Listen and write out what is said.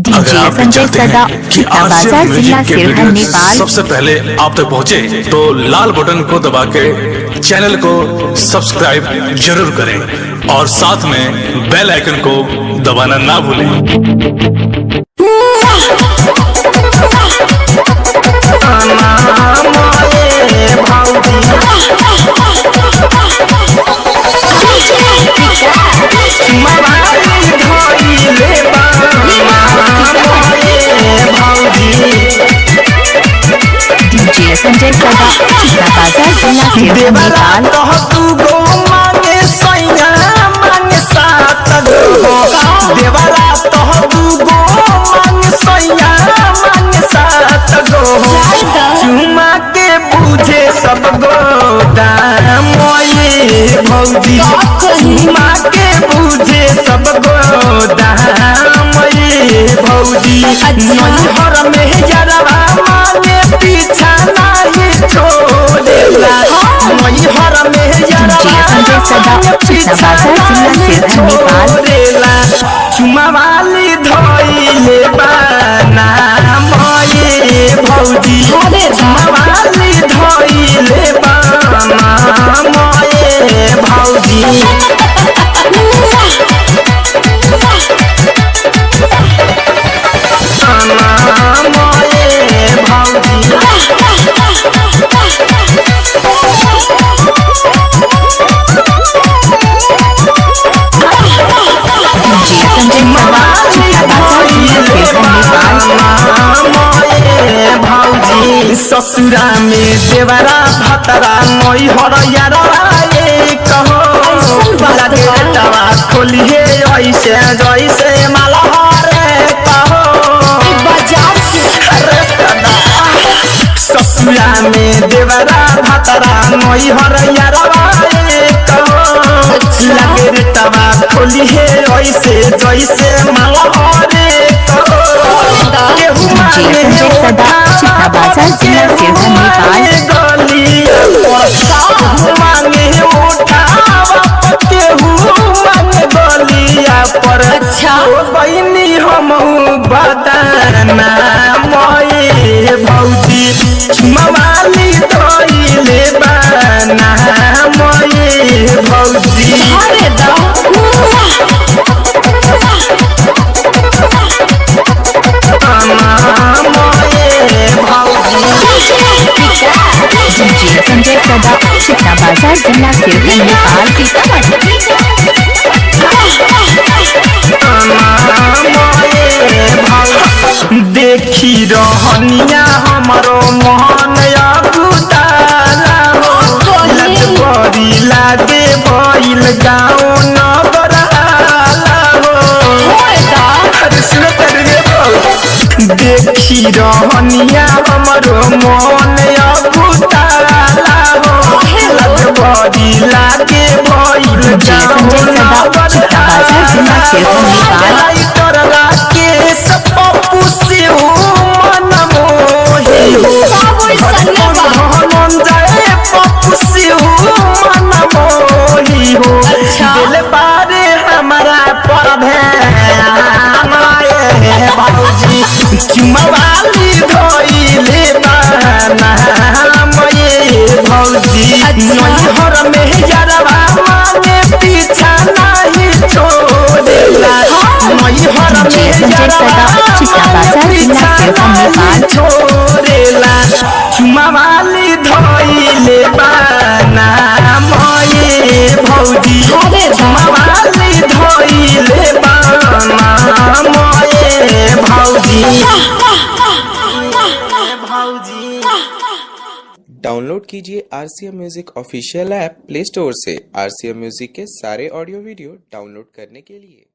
अगर आप भी चाहते हैं कि आरसीएम म्यूजिक के वीडियो सबसे पहले आप तक पहुंचे, तो लाल बटन को दबा के चैनल को सब्सक्राइब जरूर करें और साथ में बेल आइकन को दबाना ना भूलें। संजय सदा बाजार जिला देवरा कह तू गो मांगे सैया मांगे सात गो देवरा कह तू गो मांगे सैया मांगे सात गो चुमा के बूझे सब गो दाम ये भौजी चुमा के बूझे सब गो दाम ये भौजी नैहर में जरवा मांगे पीछा नहीं छोड़ेला नैहर में जरवा पीछा नहीं छोड़ेला चुमा वाली धोइले बाना मोये भौजी चुमा वाली धोइले बाना मोये भौजी ससुरा में देवरा भतरा नैहर यारा कहो बेटवा खोलिए ऐसे जैसे मलहर कहो ससुरा में देवरा भतरा नैहर यारा कहो लगे बेटवा खोलिए ऐसे जैसे मलहर कहो बाजार जिला मांगे उठावा मांगे गलिया पर बहनी हम बदाना मोये भौजी मवाली धोइले बाना मोये भौजी संजय सदा शिक्षा बाजार जिला नेपाल देखी रहनिया हमारो मोहन अगुताला लग बड़ी लागे भइल गाँव नगर देखी रहनिया हमारो मन अगुताला लग बड़ी लागे भइल गाँव चुमवाली धोइले बाना मोये भौजी नैहर में जरवा मांगे पीछा नहीं छोड़ेला नैहर में जरवा पीछा नहीं छोड़ेला चुमवाली धोइले बाना मोये भौजी चुमवाली धोइले बाना मोये भौजी। डाउनलोड कीजिए RCM music official app play store से। आरसीएम म्यूजिक के सारे ऑडियो वीडियो डाउनलोड करने के लिए